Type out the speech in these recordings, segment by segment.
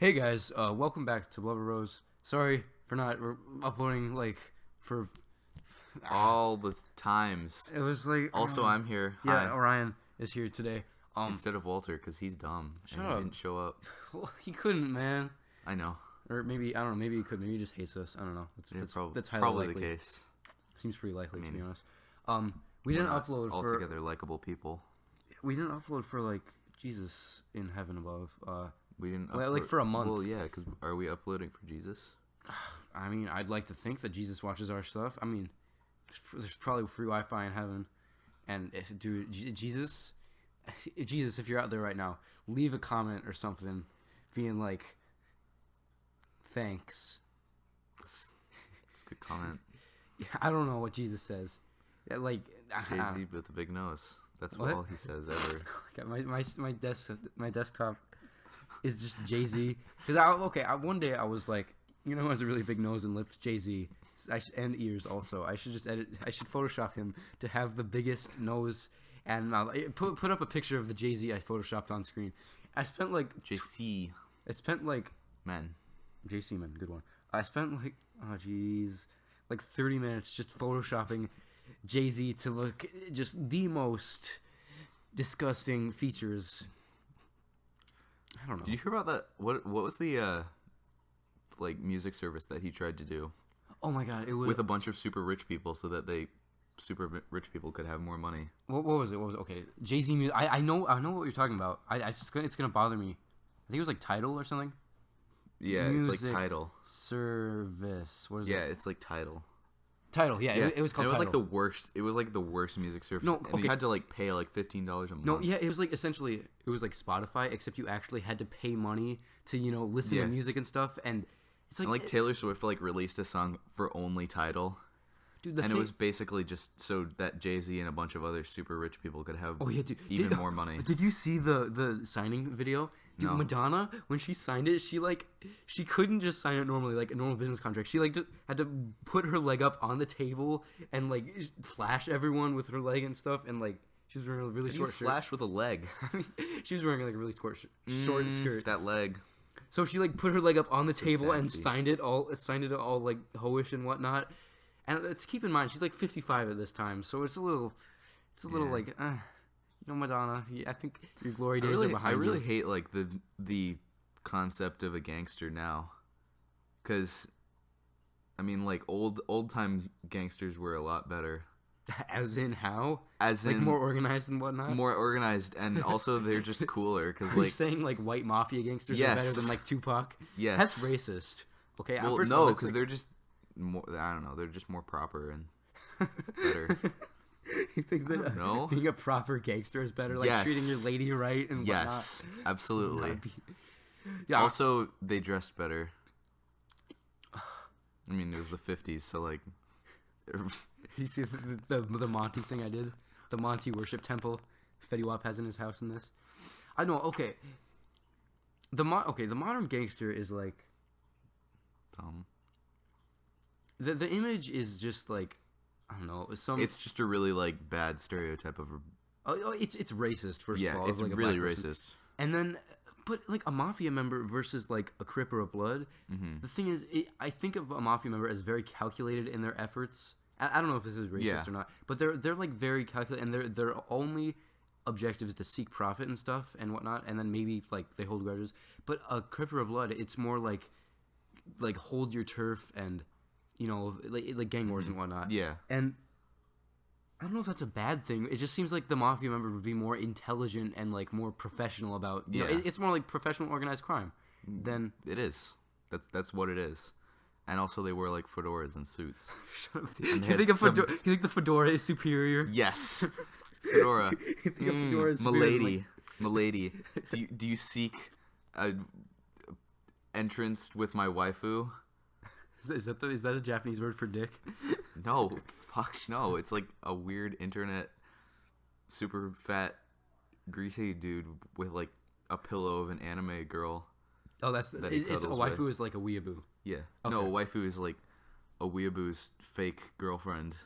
Hey guys, welcome back to Blubber Rose. Sorry for not uploading for All the times. it was like Also, I'm here. yeah, Hi. Orion is here today. Instead of Walter, because he's dumb Shut and up. he didn't show up. Well, he couldn't, man. I know. Or maybe I don't know. Maybe he could. Maybe he just hates us. I don't know. That's highly probably likely. the case. Seems pretty likely I to be mean, honest. We didn't upload for altogether likable people. we didn't upload for like Jesus in heaven above. We didn't Well, upload like for a month. Well, yeah, because are we uploading for Jesus? I mean, I'd like to think that Jesus watches our stuff. I mean, there's probably free Wi-Fi in heaven, and Jesus, if you're out there right now, leave a comment or something, being like, "Thanks." It's a good comment. I don't know what Jesus says. Yeah, like Jay Z with a big nose. That's What? all he says ever. my desktop is just Jay Z. Because one day I was like, who has a really big nose and lips? Jay Z, and ears also. I should just Photoshop him to have the biggest nose, and put up a picture of the Jay Z I photoshopped on screen. I spent like JC. Man. JC man, good one. I spent like 30 minutes just photoshopping Jay Z to look just the most disgusting features. I don't know. Did you hear about that? What was the music service that he tried to do? Oh my god, it was with a bunch of super rich people so that super rich people could have more money. What was it? Okay, Jay Z music. I know what you're talking about. It's gonna bother me. I think it was like Tidal or something. Yeah, Music it's like Tidal. Service. What is it? Yeah, it's like Tidal. Tidal. Yeah, it was called. And it was Tidal. like the worst. It was like the worst music service. No, and you had to like pay like $15 a month. No, yeah, it was like essentially it was like Spotify, except you actually had to pay money to listen to music and stuff. And it's like, and like Taylor Swift released a song for only Tidal. Dude, it was basically just so that Jay Z and a bunch of other super rich people could have even more money. Did you see the signing video? Dude, No. Madonna, when she signed it, she couldn't just sign it normally like a normal business contract. She just had to put her leg up on the table and like flash everyone with her leg and stuff. And like she was wearing a really short shirt. Flash with a leg. She was wearing like a really short skirt. That leg. So she like put her leg up on the table sassy. and signed it all like hoish and whatnot. And to keep in mind, she's like 55 at this time, so it's a little like, Madonna. I think your glory days are behind you. I really hate like the concept of a gangster now, because, I mean, like old time gangsters were a lot better. As in how? As like in more organized and whatnot. More organized, and also they're just cooler. Because Are you saying like white mafia gangsters are better than like Tupac? Yes, that's racist. Okay, well, first no, of all, because they're just more. I don't know. They're just more proper and better. You think that being a proper gangster is better, like treating your lady right and whatnot? Yes, absolutely. Yeah. Also, they dressed better. I mean, it was the 50s, so like. You see the Monty thing I did? The Monty worship temple Fetty Wap has in his house in this? I know, okay. The modern gangster is like... The image is just like, I don't know, it's just a really like bad stereotype of it's racist, first of all. Yeah, it's like really racist. And then, but like a mafia member versus like a Crip or a Blood, the thing is, I think of a mafia member as very calculated in their efforts. I don't know if this is racist or not, but they're like very calculated, and their only objective is to seek profit and stuff and whatnot, and then maybe like they hold grudges. But a Crip or a Blood, it's more like hold your turf and like gang wars and whatnot. Yeah. And I don't know if that's a bad thing. It just seems like the mafia member would be more intelligent and like more professional about. It's more like professional organized crime than it is. That's what it is. And also, they wear like fedoras and suits. Shut up, you think the fedora is superior? Yes, fedora. You think a fedora is superior? Milady. Do you seek a entrance with my waifu? Is that a Japanese word for dick? No, fuck no. It's like a weird internet, super fat, greasy dude with like a pillow of an anime girl. Oh, it's a waifu is like a weeaboo. Yeah. Okay. No, a waifu is like a weeaboo's fake girlfriend.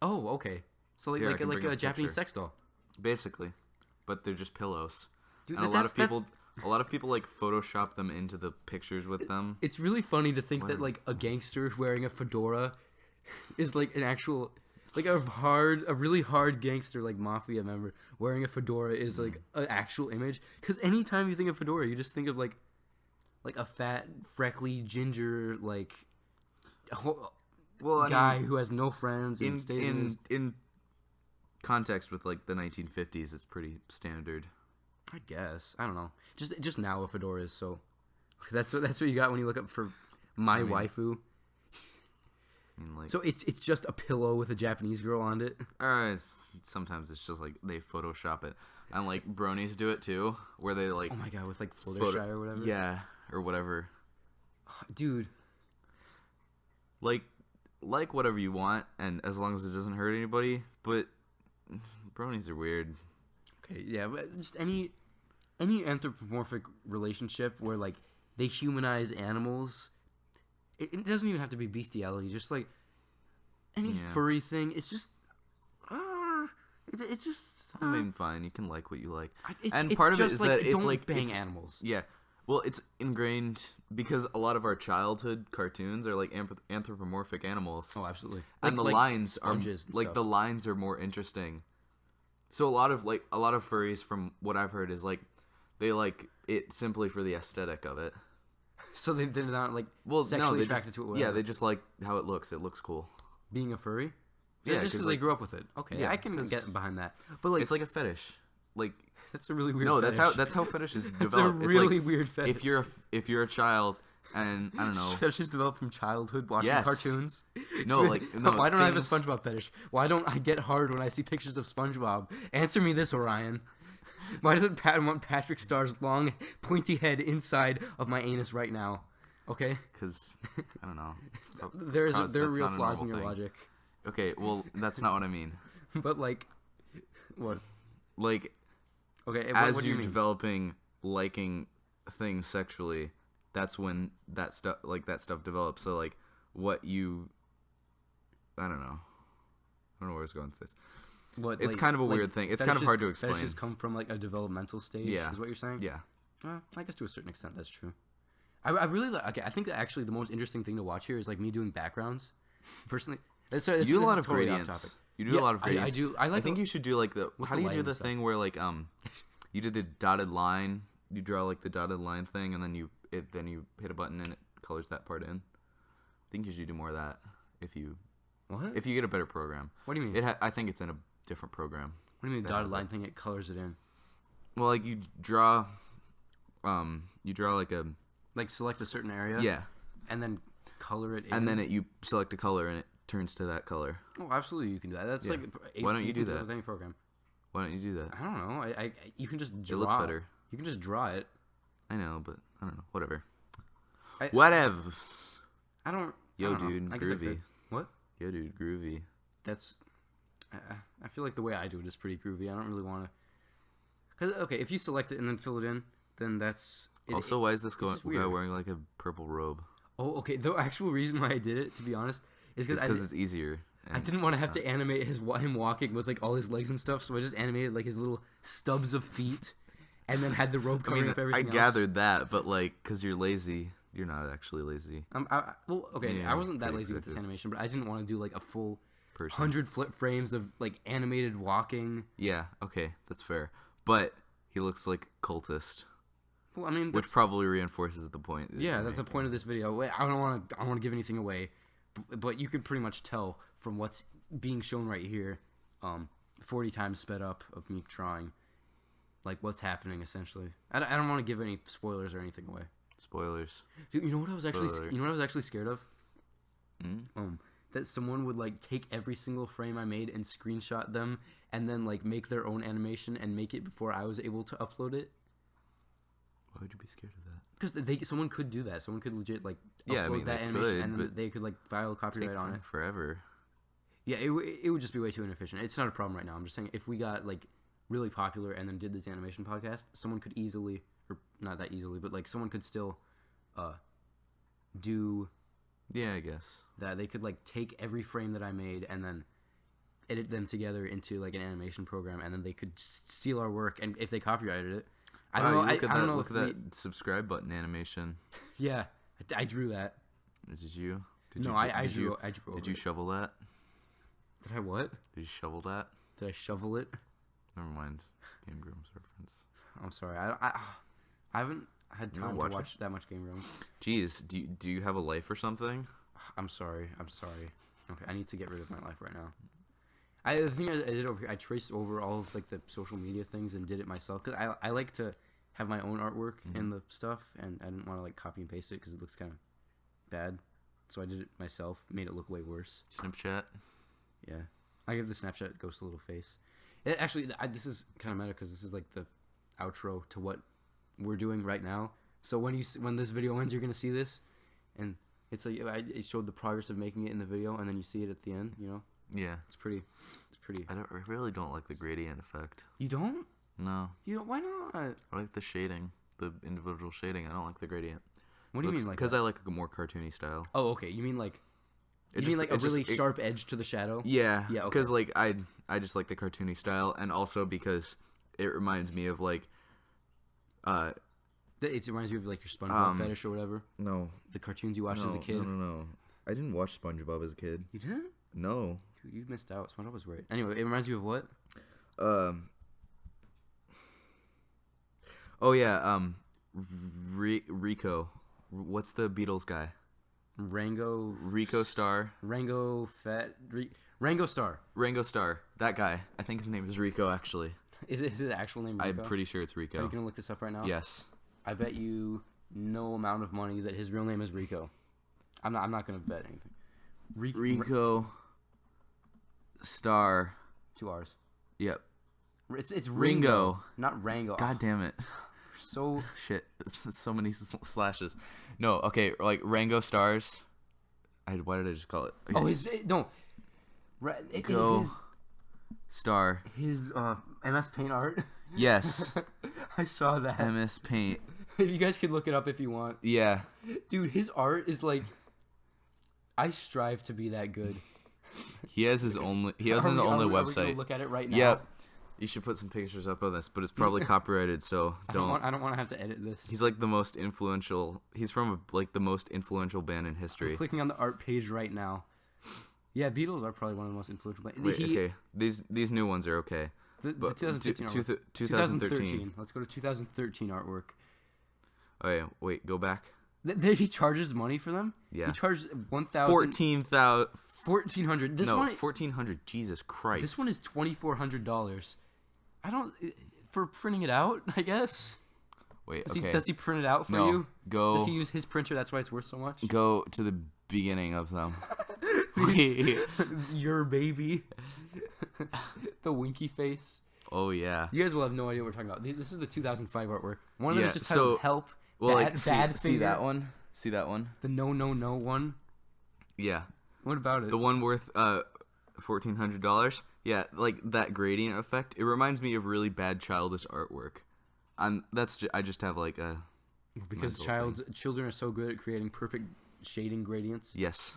Oh, okay. So like a Japanese sex doll. Basically, but they're just pillows. Dude, and a lot of A lot of people like Photoshop them into the pictures with them. It's really funny to think that like a gangster wearing a fedora is like an actual, like a really hard gangster like mafia member wearing a fedora is like an actual image. Because anytime you think of fedora, you just think of like a fat, freckly ginger like guy who has no friends and stays in context with like the 1950s. It's pretty standard. I guess. I don't know. Just now a fedora is so. That's what you got when you look up for my waifu. I mean, like, so it's just a pillow with a Japanese girl on it. Sometimes it's just like they Photoshop it, and like bronies do it too, where they like. Oh my god, with like Fluttershy or whatever. Yeah, or whatever. Dude. Like whatever you want, and as long as it doesn't hurt anybody. But bronies are weird. Okay, yeah, but just any anthropomorphic relationship where like they humanize animals, it doesn't even have to be bestiality. Just like any furry thing, it's just it's just. I mean, fine, you can like what you like, and part of it is like, that it's like bang animals. Yeah, well, it's ingrained because a lot of our childhood cartoons are like anthropomorphic animals. Oh, absolutely. And the lines are like the lines are more interesting. So a lot of furries, from what I've heard, is like they like it simply for the aesthetic of it. So they're not like sexually attracted to it. Whatever. Yeah, they just like how it looks. It looks cool. Being a furry. Yeah, just because they grew up with it. Okay, yeah, I can get behind that. But like, it's like a fetish. Like that's a really weird. No, fetish. that's how fetishes develop. It's a really weird fetish. If you're a child. And I don't know. Fetishes develop from childhood watching cartoons. No, like no. Why don't I have a SpongeBob fetish? Why don't I get hard when I see pictures of SpongeBob? Answer me this, Orion. Why doesn't Pat want Patrick Starr's long, pointy head inside of my anus right now? Okay. Because I don't know. There are real flaws in your logic. Okay, well that's not what I mean. But like, what? Like, okay, as what do you you're mean? developing liking things sexually. That's when that stuff develops. So like what you, I don't know where I was going with this. What, it's kind of a weird thing. It's kind of hard to explain. Fetishes come from like a developmental stage. Yeah. Is what you're saying? Yeah. I guess to a certain extent that's true. I really like. Okay, I think that actually the most interesting thing to watch here is like me doing backgrounds. Personally, you do a lot of gradients. You do a lot of gradients. I do. I think you should do like the. How do you do the thing where like you do the dotted line? You draw like the dotted line thing, and then you hit a button and it colors that part in. I think you should do more of that if you get a better program. What do you mean? I think it's in a different program. What do you mean dotted line thing? It colors it in. Well, like you draw like a select a certain area. Yeah. And then color it in. And then you select a color and it turns to that color. Oh, absolutely, you can do that. That's like. Why don't you do that with any program? Why don't you do that? I don't know. You can just draw. It looks better. You can just draw it. I know, but I don't know. Whatever. I don't. Yo, dude, groovy. What? Yo, dude, groovy. That's. I feel like the way I do it is pretty groovy. I don't really want to. Cause okay, if you select it and then fill it in, then that's. Also, why is this guy wearing like a purple robe? Oh, okay. The actual reason why I did it, to be honest, is because it's easier. I didn't want to have to animate him walking with like all his legs and stuff, so I just animated like his little stubs of feet, and then had the robe covering up everything. I gathered that, but like, because you're lazy, you're not actually lazy. I wasn't that lazy with this animation, but I didn't want to do like a full 100 flip frames of like animated walking. Yeah, okay, that's fair. But he looks like cultist. Well, I mean, which probably reinforces the point. Yeah, that's the point of this video. I don't want to give anything away, but you could pretty much tell from what's being shown right here, 40 times sped up of me drawing, like what's happening essentially. I don't want to give any spoilers or anything away. Spoilers. Dude, you know what I was actually scared of? That someone would like take every single frame I made and screenshot them, and then like make their own animation and make it before I was able to upload it. Why would you be scared of that? Because someone could do that. Someone could legit like upload that animation and then they could like file copyright on it forever. Yeah, it would just be way too inefficient. It's not a problem right now. I'm just saying if we got like really popular and then did this animation podcast, someone could easily, or not that easily, but like someone could still do. Yeah, I guess that they could like take every frame that I made and then edit them together into like an animation program, and then they could steal our work, and if they copyrighted it, I don't know. Look at I don't that. know Look at that subscribe button animation. Yeah, I drew that. Did you? I drew. Did you shovel that? Did I what? Did you shovel that? Did I shovel it? Never mind. Game Grumps reference. I'm sorry. I haven't had time to watch that much Game Grumps. Jeez, do you have a life or something? I'm sorry. Okay, I need to get rid of my life right now. The thing I did over here, I traced over all of like the social media things and did it myself because I like to have my own artwork in the stuff, and I didn't want to like copy and paste it because it looks kind of bad. So I did it myself, made it look way worse. Snapchat. Yeah, I give the Snapchat ghost a little face. Actually, this is kind of meta because this is like the outro to what we're doing right now. So when this video ends, you're gonna see this, and it's like it showed the progress of making it in the video, and then you see it at the end. You know? Yeah. It's pretty. I really don't like the gradient effect. You don't? No. You don't? Why not? I like the shading, the individual shading. I don't like the gradient. What do you mean, like? Because I like a more cartoony style. Oh, okay. You mean like? A really sharp edge to the shadow? Yeah. Yeah. Because like I just like the cartoony style, and also because it reminds me of like. It reminds you of like your SpongeBob fetish or whatever. No. The cartoons you watched as a kid. No. I didn't watch SpongeBob as a kid. You didn't? No. Dude, you missed out. SpongeBob was great. Anyway, it reminds you of what? Oh yeah. Rico. What's the Beatles guy? Rico Starr. Rango Starr. Rango Starr. That guy. I think his name is Rico, actually. Is it the actual name Rico? I'm pretty sure it's Rico. Are you going to look this up right now? Yes. I bet you no amount of money that his real name is Rico. I'm not going to bet anything. Rico Starr. 2 R's. Yep. It's Ringo. Not Rango. God damn it. So shit. So many slashes. No, okay, like Rango Stars. Why did I just call it? Okay. Go Star. His MS Paint art. Yes. I saw that. MS Paint. You guys can look it up if you want. Yeah. Dude, his art is like. I strive to be that good. He has his own website. Are we gonna look at it right now? Yep. You should put some pictures up of this, but it's probably copyrighted, so don't. I don't want to have to edit this. He's like the most influential. He's from like the most influential band in history. I'm clicking on the art page right now. Yeah, Beatles are probably one of the most influential bands. Wait, okay. These new ones are okay. The 2015 artwork. 2013. Let's go to 2013 artwork. Oh yeah, wait, go back. He charges money for them? Yeah. He charged 1,000. 14,000. 1,400. No, 1,400. Jesus Christ. This one is $2,400. For printing it out, I guess. Wait, Does he print it out for you? Go. Does he use his printer? That's why it's worth so much? Go to the beginning of them. Your baby. The winky face. Oh, yeah. You guys will have no idea what we're talking about. This is the 2005 artwork. One of them is just titled Help. See that one? See that one? The no one? Yeah. What about it? The one worth $1,400? Yeah, like that gradient effect. It reminds me of really bad childish artwork. I just have like a because children are so good at creating perfect shading gradients. Yes.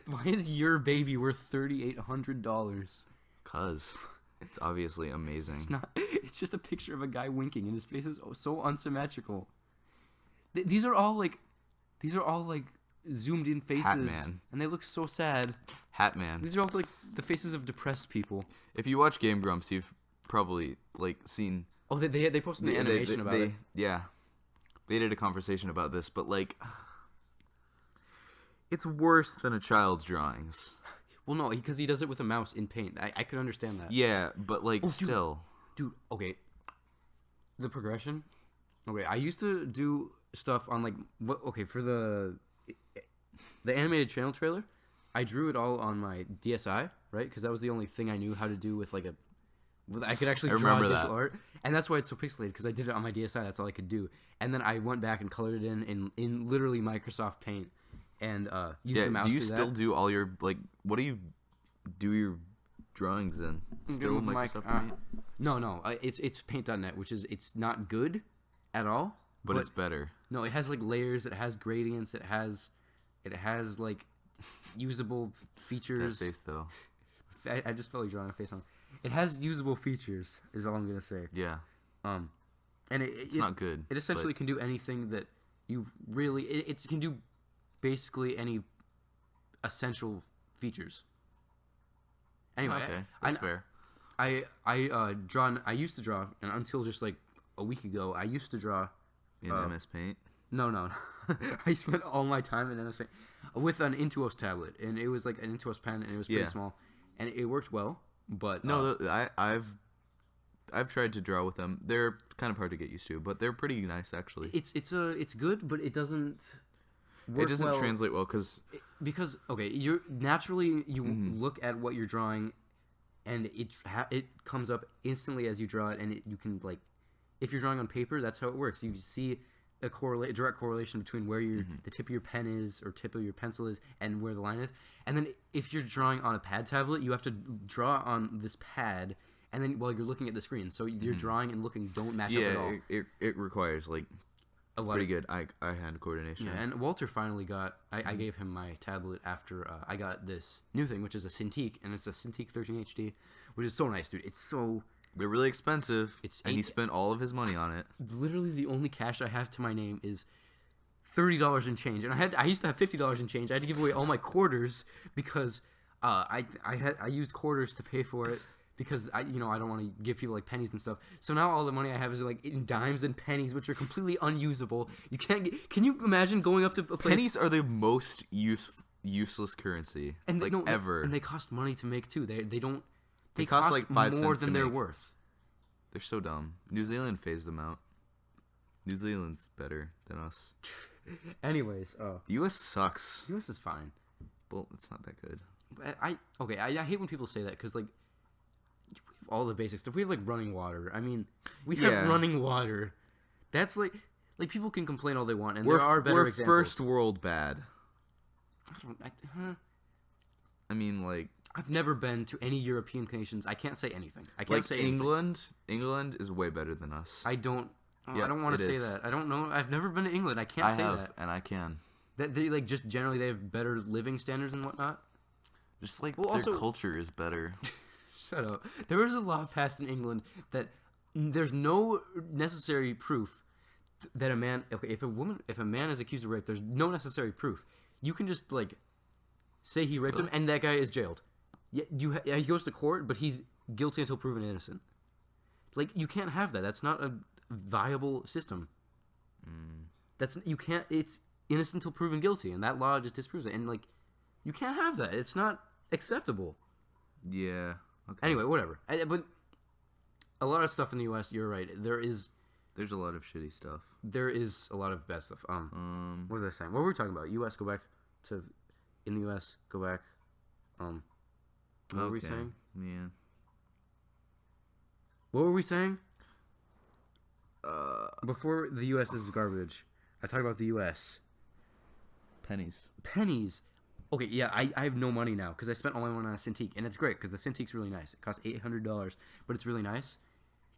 Why is your baby worth $3,800? 'Cause it's obviously amazing. It's not. It's just a picture of a guy winking, and his face is so unsymmetrical. These are all like zoomed in faces, Hatman. And they look so sad. Hatman. These are all like the faces of depressed people. If you watch Game Grumps, you've probably like seen. Oh, they posted the animation about it. Yeah, they did a conversation about this, but like, it's worse than a child's drawings. Well, no, because he does it with a mouse in Paint. I could understand that. Yeah, but like still. Dude, okay. The progression. Okay, I used to do stuff on like for the animated channel trailer. I drew it all on my DSi, right? Because that was the only thing I knew how to do with I could actually draw digital art, and that's why it's so pixelated. Because I did it on my DSi, that's all I could do. And then I went back and colored it in literally Microsoft Paint, and used the mouse. Do you still do all your what do you do your drawings in? Still Microsoft Paint? No, it's Paint.net, which is it's not good at all, but it's better. No, it has like layers, it has gradients, it has like usable features. That face though. I just felt like drawing a face on it. It has usable features, is all I'm gonna say. Yeah. And And it's not good. It essentially can do anything that you really... It can do basically any essential features. Anyway, okay, that's fair. I used to draw, and until just like a week ago, I used to draw in MS Paint. No. I spent all my time in MS Paint with an Intuos tablet, and it was like an Intuos pen, and it was pretty small, and it worked well. But no, I've tried to draw with them. They're kind of hard to get used to, but they're pretty nice actually. It's good, but it doesn't. It doesn't translate well because you're naturally look at what you're drawing, and it comes up instantly as you draw it, and you can like, if you're drawing on paper, that's how it works. You see a direct correlation between where the tip of your pen is or tip of your pencil is and where the line is, and then if you're drawing on a pad tablet, you have to draw on this pad, and then while you're looking at the screen, so your drawing and looking don't match up at all. It requires like. Pretty good eye-hand coordination. Yeah, and Walter finally got... I gave him my tablet after I got this new thing, which is a Cintiq, and it's a Cintiq 13 HD, which is so nice, dude. It's so... They're really expensive, and he spent all of his money on it. Literally, the only cash I have to my name is $30 in change, and I used to have $50 in change. I had to give away all my quarters because I used quarters to pay for it. Because I don't want to give people like pennies and stuff. So now all the money I have is like in dimes and pennies, which are completely unusable. You can't get. Can you imagine going up to a place? Pennies are the most useless currency ever. And they cost money to make too. They don't. They cost like 5 cents more than they're worth. They're so dumb. New Zealand phased them out. New Zealand's better than us. Anyways, the U.S. sucks. U.S. is fine. Well, it's not that good. I hate when people say that because like. All the basic stuff. We have like running water. I mean, we have running water. That's like people can complain all they want, and there are better examples. We're first world bad. I mean, like I've never been to any European nations. I can't say anything. I can't say England. Anything. England is way better than us. I don't want to say that. I don't know. I've never been to England. I can't say that. And I can. That they like just generally they have better living standards and whatnot. Just like their culture is better. Shut up. There was a law passed in England that there's no necessary proof that a man... Okay, if a man is accused of rape, there's no necessary proof. You can just, like, say he raped him, and that guy is jailed. Yeah, he goes to court, but he's guilty until proven innocent. Like, you can't have that. That's not a viable system. You can't... It's innocent until proven guilty, and that law just disproves it. And, like, you can't have that. It's not acceptable. Yeah... Okay. Anyway, whatever. But a lot of stuff in the U.S., you're right. There's a lot of shitty stuff. There is a lot of bad stuff. What was I saying? What were we talking about? U.S. Go back to... In the U.S. Go back. What were we saying? Yeah. What were we saying? Before the U.S. is garbage, I talked about the U.S. Pennies. Okay, yeah, I have no money now because I spent all my money on a Cintiq, and it's great because the Cintiq's really nice. It costs $800, but it's really nice.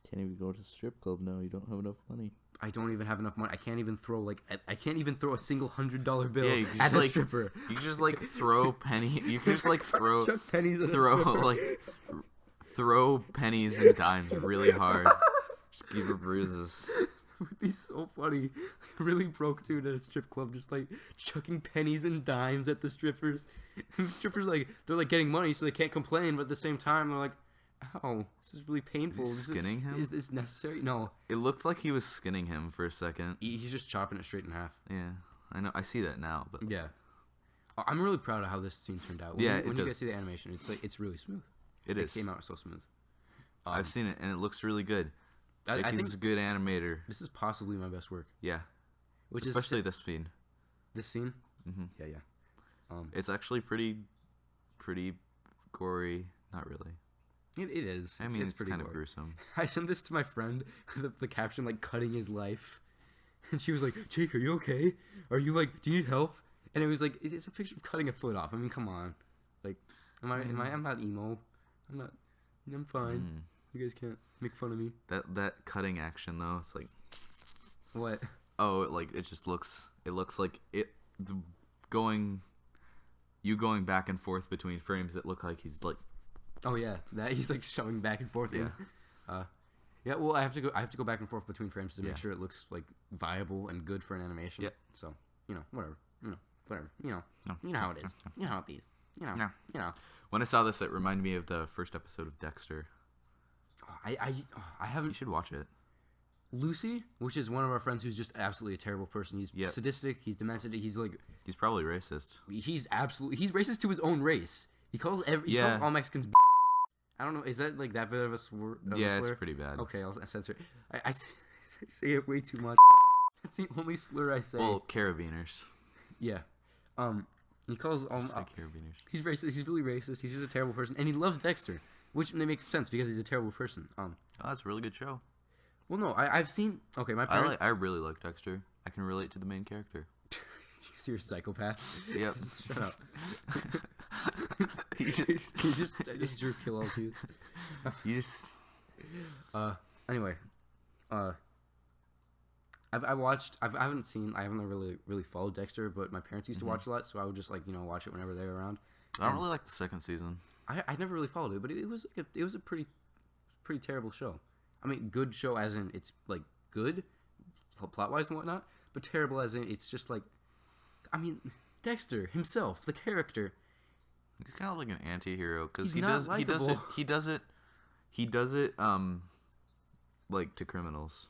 Can't even go to the strip club now. You don't have enough money. I don't even have enough money. I can't even throw a single $100 bill at a stripper. You can just like throw penny. You can just like throw chuck pennies at throw pennies and dimes really hard. Just give her bruises. It would be so funny. A really broke dude at a strip club just like chucking pennies and dimes at the strippers. And the strippers they're like getting money so they can't complain, but at the same time they're like, ow, this is really painful. Is he skinning him? Is this necessary? No. It looked like he was skinning him for a second. He's just chopping it straight in half. Yeah. I know. I see that now, but yeah. I'm really proud of how this scene turned out. When you guys see the animation, it's really smooth. It came out so smooth. I've seen it and it looks really good. I think he's a good animator. This is possibly my best work. Yeah. Especially this scene. This scene? Mm-hmm. Yeah. It's actually pretty gory. Not really. It is. I mean, it's pretty kind gory. of gruesome. I sent this to my friend, the caption, like, cutting his life. And she was like, Jake, are you okay? Are you, like, do you need help? And it was like, it's a picture of cutting a foot off. I mean, come on. Like, I'm not emo. I'm fine. You guys can't make fun of me. That cutting action, though, it's like... What? Oh, like, it looks like going back and forth between frames. It looked like he's like... Oh, yeah. That he's like shoving back and forth. Yeah. Yeah, well, I have to go back and forth between frames to make sure it looks like viable and good for an animation. Yeah. So, whatever. Whatever. No. You know how it is. You know how it is. You know. When I saw this, it reminded me of the first episode of Dexter. I haven't. You should watch it. Lucy, which is one of our friends who's just absolutely a terrible person. He's sadistic. He's demented. He's probably racist. He's racist to his own race. He calls calls all Mexicans. I don't know. Is that like that bit of a slur? Yeah, it's pretty bad. Okay, I'll censor it. I say it way too much. That's the only slur I say. Well, carabiners. Yeah. He calls carabiners. He's racist. He's really racist. He's just a terrible person, and he loves Dexter, which makes sense because he's a terrible person. Oh, that's a really good show. Well, no, I've seen. Okay, my parents. I really like Dexter. I can relate to the main character. You're a psychopath. Yep. Shut up. you just drew kill all too. You just. Anyway, I haven't really followed Dexter, but my parents used to watch a lot, so I would just watch it whenever they were around. I don't really like the second season. I never really followed it, but it was a pretty terrible show. I mean, good show as in it's like good, plot wise and whatnot, but terrible as in it's just like, I mean, Dexter himself, the character. He's kind of like an anti-hero because he does it like to criminals.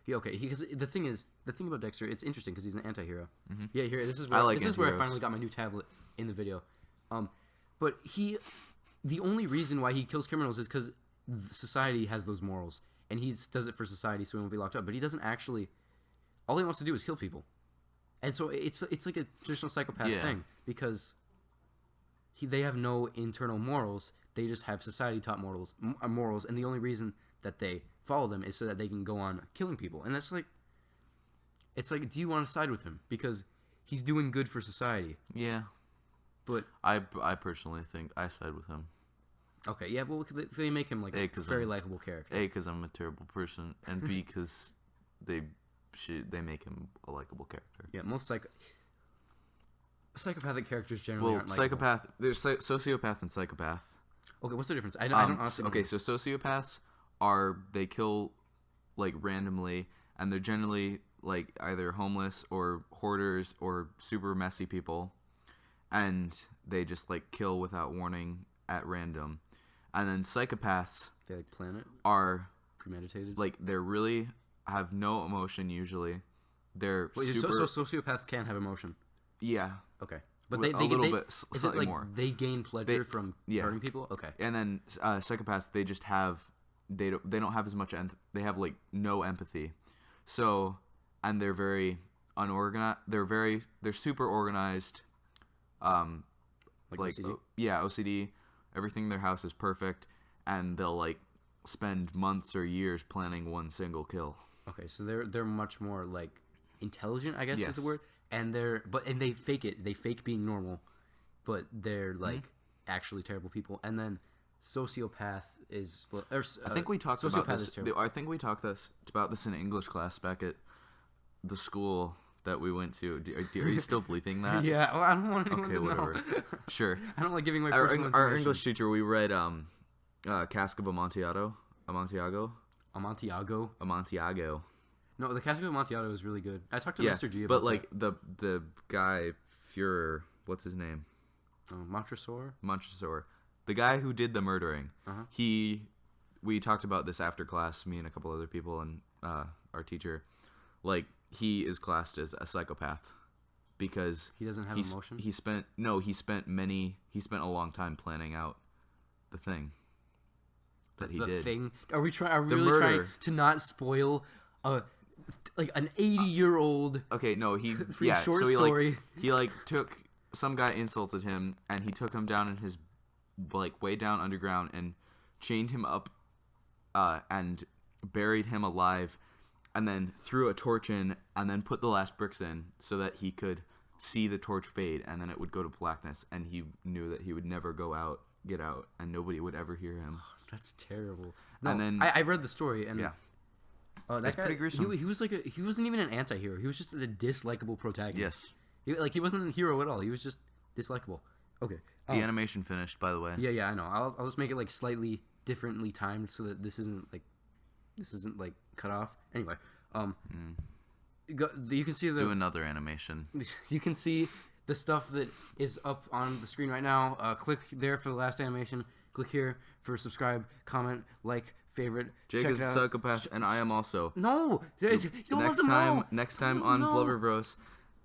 Yeah, okay. Because the thing about Dexter, it's interesting because he's an anti-hero. Mm-hmm. Yeah, here this is where I finally got my new tablet in the video. But the only reason why he kills criminals is because society has those morals, and he does it for society so he won't be locked up. But he doesn't actually. All he wants to do is kill people, and so it's like a traditional psychopath thing because they have no internal morals. They just have society taught morals, and the only reason that they follow them is so that they can go on killing people. And that's like, it's like, do you want to side with him because he's doing good for society? Yeah, but I personally think I side with him. Okay, yeah, well, they make him like a very likable character. A, because I'm a terrible person, and B, because they make him a likable character. Yeah, most psychopathic characters generally aren't likable. Psychopath. There's sociopath and psychopath. Okay, what's the difference? I don't honestly know. Okay, so sociopaths they kill like randomly, and they're generally like either homeless or hoarders or super messy people, and they just like kill without warning at random. And then psychopaths, they like plan it, are premeditated. Like they really have no emotion usually. They're super. So sociopaths can have emotion. Yeah. Okay, but they slightly more. They gain pleasure from hurting people. Okay. And then psychopaths, they just have they don't have as much they have like no empathy. So, and they're very unorganized. They're super organized. Like OCD? OCD. Everything in their house is perfect, and they'll like spend months or years planning one single kill. Okay, so they're much more like intelligent, I guess is the word, and they fake it. They fake being normal, but they're like actually terrible people. And then sociopath is. I think we talked about this. I think we talked about this in English class back at the school that we went to. Are you still bleeping that? Yeah, well, I don't want anyone to whatever. know. Sure. I don't like giving my personal information. Our English teacher, we read Cask of Amontillado. Amontillado. No, the Cask of Amontillado is really good. I talked to Mr. G about but like the guy Führer, what's his name? Montresor. The guy who did the murdering. Uh-huh. We talked about this after class, me and a couple other people and our teacher. Like, he is classed as a psychopath because he doesn't have emotion. He spent a long time planning out the thing that he did. Thing. Are we really trying to not spoil like an 80-year-old? Okay, no, short story. He took some guy insulted him and he took him down in his way down underground and chained him up and buried him alive. And then threw a torch in, and then put the last bricks in so that he could see the torch fade, and then it would go to blackness, and he knew that he would never get out, and nobody would ever hear him. That's terrible. No, and then I read the story, and that's pretty gruesome. He wasn't even an anti-hero. He was just a dislikable protagonist. Yes. He wasn't a hero at all. He was just dislikable. Okay. The animation finished, by the way. Yeah, I know. I'll just make it like slightly differently timed so that this isn't like. this isn't like cut off. Anyway, you can see do another animation. You can see the stuff that is up on the screen right now. Click there for the last animation. Click here for subscribe, comment, like, favorite. Jake is a psychopath, and I am also. No, Next time on Blubber Bros,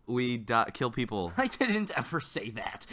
we kill people. I didn't ever say that.